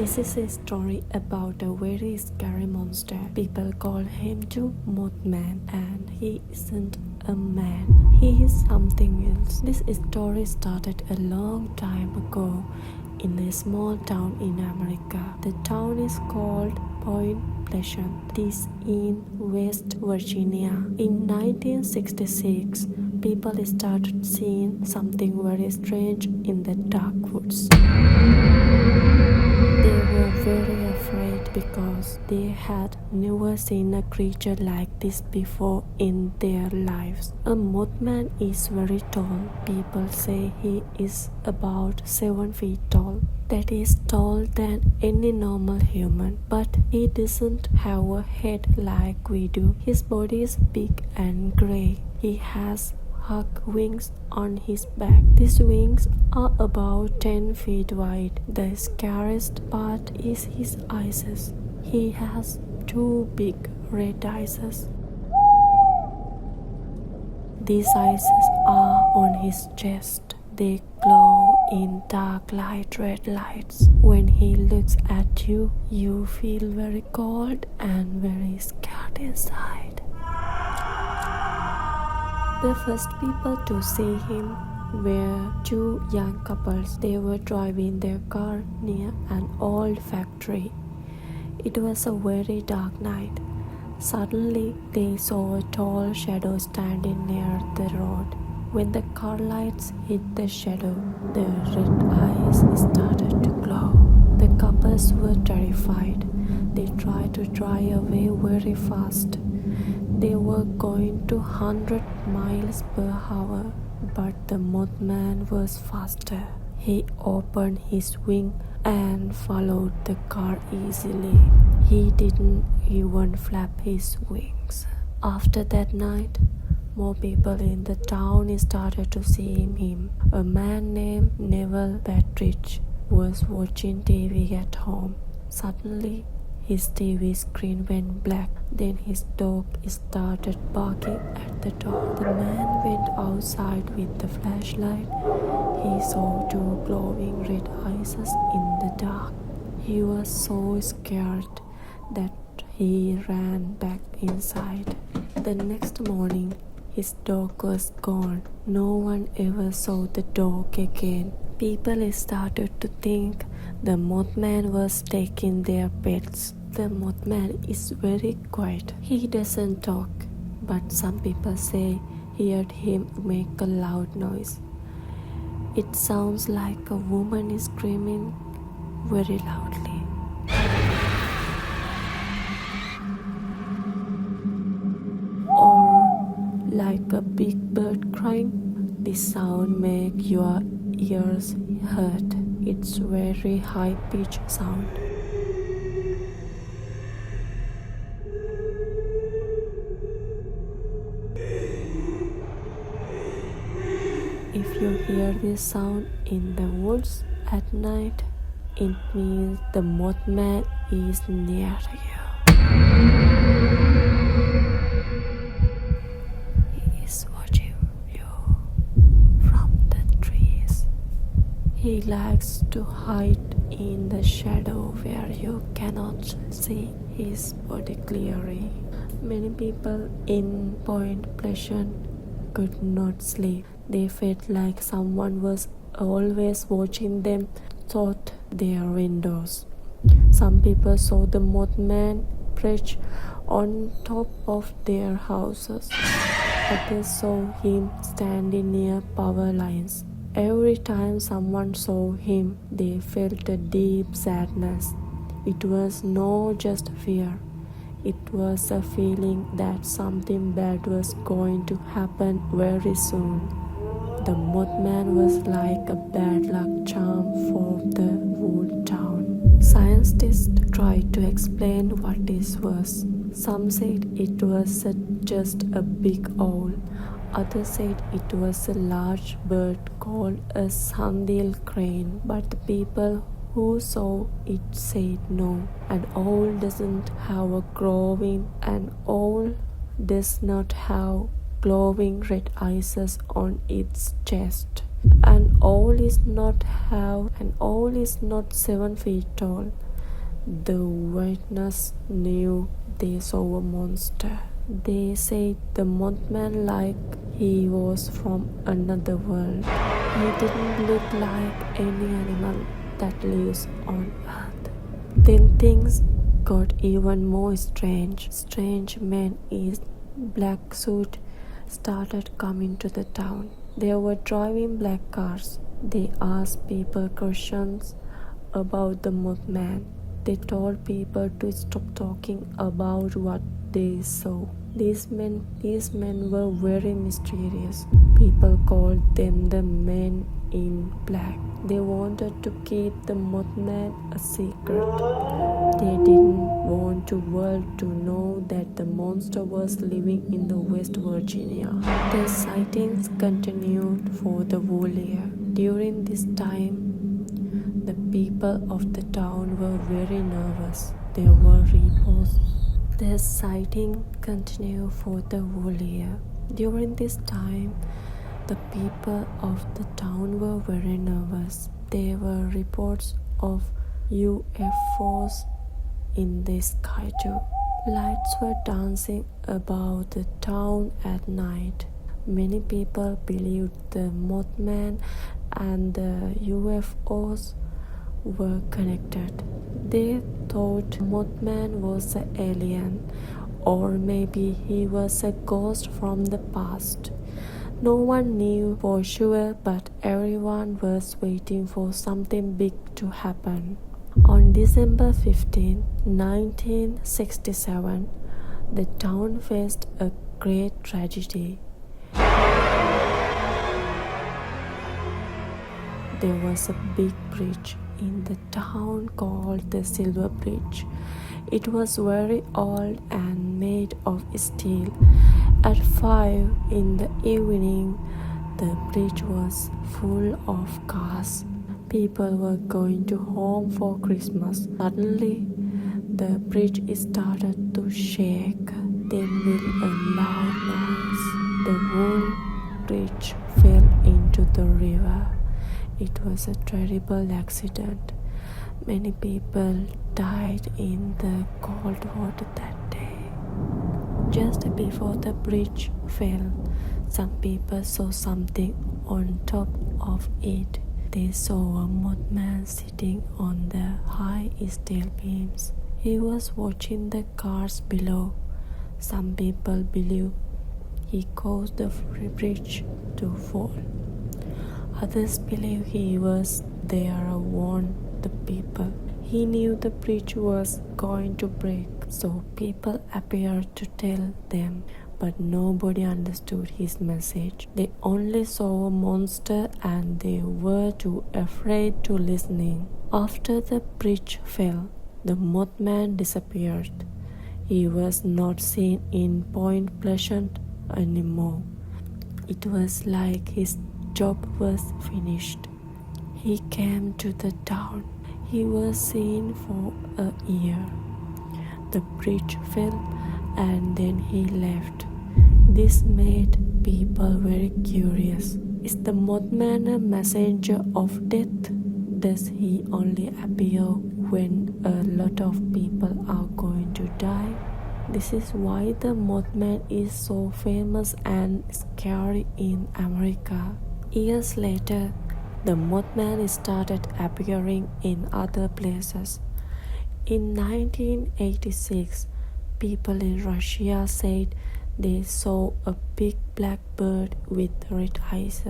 This is a story about a very scary monster. People call him to Mothman, and he isn't a man. He is something else. This story started a long time ago in a small town in America. The town is called Pleasant. It is in West Virginia. In 1966, people started seeing something very strange in the dark woods. They were very afraid because they had never seen a creature like this before in their lives. A Mothman is very tall. People say he is about 7 feet tall. That is taller than any normal human, but he doesn't have a head like we do. His body is big and gray. He has hug wings on his back. These wings are about 10 feet wide. The scariest part is his eyes. He has 2 big red eyes. These eyes are on his chest. They glow in dark light, red lights. When he looks at you, you feel very cold and very scared inside. The first people to see him were 2 young couples. They were driving their car near an old factory. It was a very dark night. Suddenly, they saw a tall shadow standing near the road. When the car lights hit the shadow, the red eyes started to glow. The couples were terrified. They tried to drive away very fast. They were going to 100 miles per hour, but the Mothman was faster. He opened his wing and followed the car easily. He didn't even flap his wings. After that night, more people in the town started to see him. A man named Neville Partridge was watching TV at home. Suddenly, his TV screen went black. Then his dog started barking at the door. The man went outside with the flashlight. He saw 2 glowing red eyes in the dark. He was so scared that he ran back inside. The next morning, his dog was gone. No one ever saw the dog again. People started to think the Mothman was taking their pets. The Mothman is very quiet. He doesn't talk, but some people say heard him make a loud noise. It sounds like a woman is screaming very loudly. Like a big bird crying. This sound makes your ears hurt. It's very high-pitched sound. If you hear this sound in the woods at night, it means the Mothman is near you. He likes to hide in the shadow where you cannot see his body clearly. Many people in Pleasant could not sleep. They felt like someone was always watching them through their windows. Some people saw the Mothman perched on top of their houses. Others saw him standing near power lines. Every time someone saw him, they felt a deep sadness. It was not just fear. It was a feeling that something bad was going to happen very soon. The Mothman was like a bad luck charm for the whole town. Scientists tried to explain what this was. Some said it was just a big owl. Others said it was a large bird called a sundial crane, but the people who saw it said no. An owl doesn't have a does not have glowing red eyes on its chest. An owl is not 7 feet tall. The witness knew they saw a monster. They said the Mothman like he was from another world. He didn't look like any animal that lives on Earth. Then things got even more strange. Strange men in black suit started coming to the town. They were driving black cars. They asked people questions about the Mothman. They told people to stop talking about what they saw. These men were very mysterious. People called them the men in black. They wanted to keep the Mothman a secret. They didn't want the world to know that the monster was living in the West Virginia. The sightings continued for the whole year. During this time, the people of the town were very nervous. There were reports. The sighting continued for the whole year. During this time, the people of the town were very nervous. There were reports of UFOs in the sky too. Lights were dancing about the town at night. Many people believed the Mothman and the UFOs were connected. They thought Mothman was an alien, or maybe he was a ghost from the past. No one knew for sure, but everyone was waiting for something big to happen. On December 15, 1967, the town faced a great tragedy. There was a big bridge in the town called the Silver Bridge. It was very old and made of steel. At 5 in the evening, the bridge was full of cars. People were going to home for Christmas. Suddenly, the bridge started to shake. Then with a loud noise, the whole bridge fell into the river. It was a terrible accident. Many people died in the cold water that day. Just before the bridge fell, some people saw something on top of it. They saw a Mothman sitting on the high steel beams. He was watching the cars below. Some people believe he caused the bridge to fall. Others believe he was there to warn the people. He knew the bridge was going to break, so people appeared to tell them, but nobody understood his message. They only saw a monster and they were too afraid to listen. After the bridge fell, the Mothman disappeared. He was not seen in Point Pleasant anymore. It was like his job was finished. He came to the town. He was seen for a year. The bridge fell and then he left. This made people very curious. Is the Mothman a messenger of death? Does he only appear when a lot of people are going to die? This is why the Mothman is so famous and scary in America. Years later, the Mothman started appearing in other places. In 1986, people in Russia said they saw a big black bird with red eyes.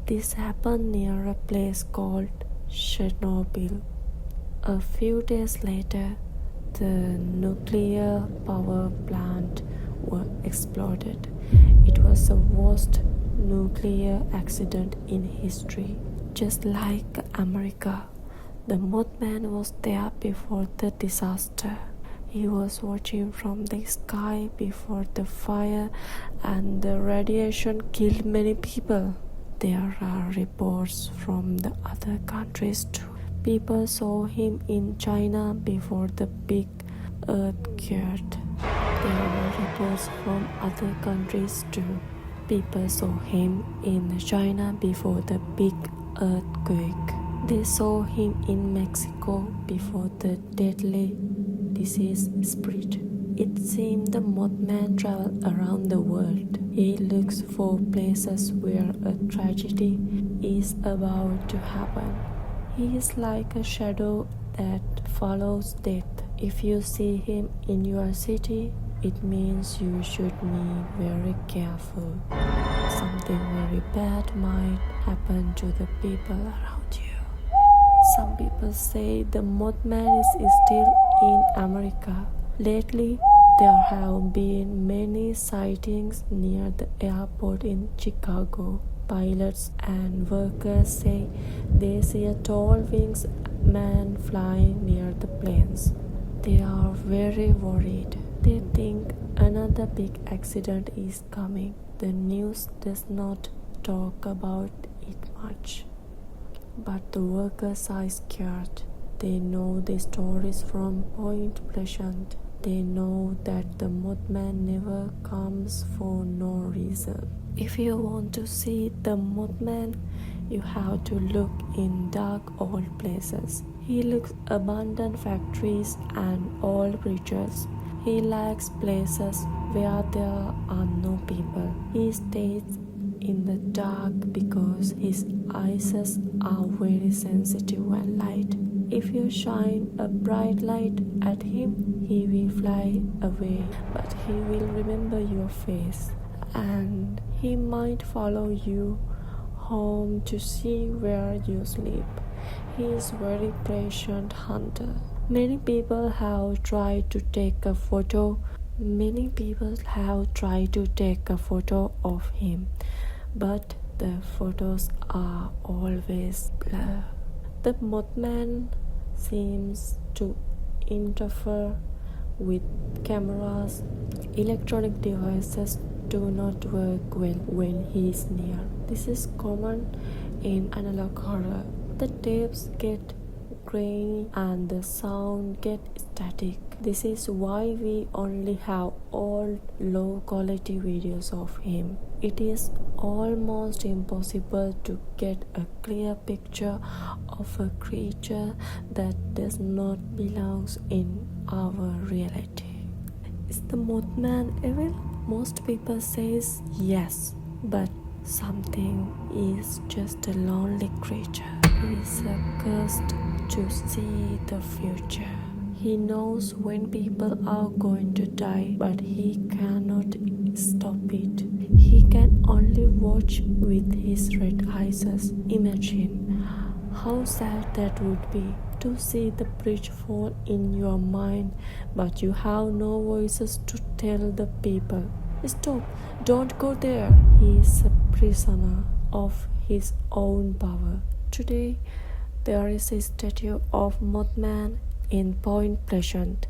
This happened near a place called Chernobyl. A few days later, the nuclear power plant was exploded. It was the worst nuclear accident in history. Just like America, the Mothman was there before the disaster. He was watching from the sky before the fire, and the radiation killed many people. There are reports from the other countries too. People saw him in China before the big earthquake. There were reports from other countries too. People saw him in China before the big earthquake. They saw him in Mexico before the deadly disease spread. It seemed the Mothman traveled around the world. He looks for places where a tragedy is about to happen. He is like a shadow that follows death. If you see him in your city, it means you should be very careful. Something very bad might happen to the people around you. Some people say the Mothman is still in America. Lately, there have been many sightings near the airport in Chicago. Pilots and workers say they see a tall wings man flying near the planes. They are very worried. They think another big accident is coming. The news does not talk about it much. But the workers are scared. They know the stories from Point Pleasant. They know that the Mothman never comes for no reason. If you want to see the Mothman, you have to look in dark old places. He looks abandoned factories and old bridges. He likes places where there are no people. He stays in the dark because his eyes are very sensitive and light. If you shine a bright light at him, he will fly away, but he will remember your face, and he might follow you home to see where you sleep. He is very patient hunter. Many people have tried to take a photo. Many people have tried to take a photo of him, but the photos are always blurred. The Mothman seems to interfere with cameras. Electronic devices do not work well when he is near. This is common in analog horror. The tapes get grainy and the sound gets static. This is why we only have old, low quality videos of him. It is almost impossible to get a clear picture of a creature that does not belong in our reality. Is the Mothman evil? Most people say yes, but something is just a lonely creature. He is cursed to see the future. He knows when people are going to die, but he cannot stop it. He can only watch with his red eyes. Imagine how sad that would be to see the bridge fall in your mind, but you have no voices to tell the people, "Stop, don't go there." He is a prisoner of his own power. Today, there is a statue of Mothman in Point Pleasant.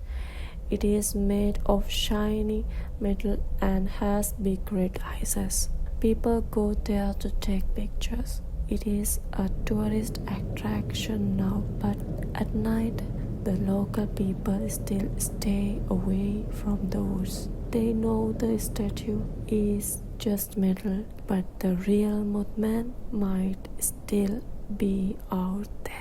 It is made of shiny metal and has big red eyes. People go there to take pictures. It is a tourist attraction now, but at night, the local people still stay away from the woods. They know the statue is just metal, but the real Mothman might still be out there.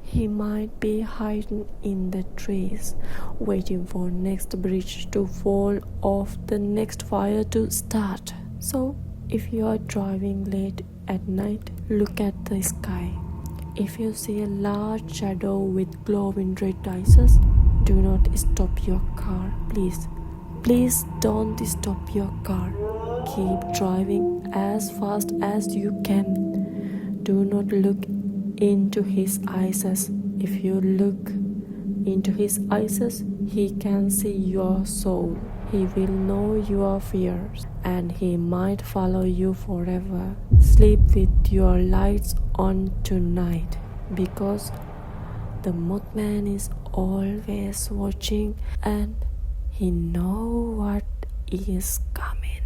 He might be hiding in the trees, waiting for next bridge to fall or the next fire to start. So, if you are driving late at night, look at the sky. If you see a large shadow with glowing red eyes, do not stop your car, please. Please don't stop your car. Keep driving as fast as you can. Do not look into his eyes. If you look into his eyes, he can see your soul. He will know your fears, and he might follow you forever. Sleep with your lights on tonight, because the Mothman is always watching and he knows what is coming.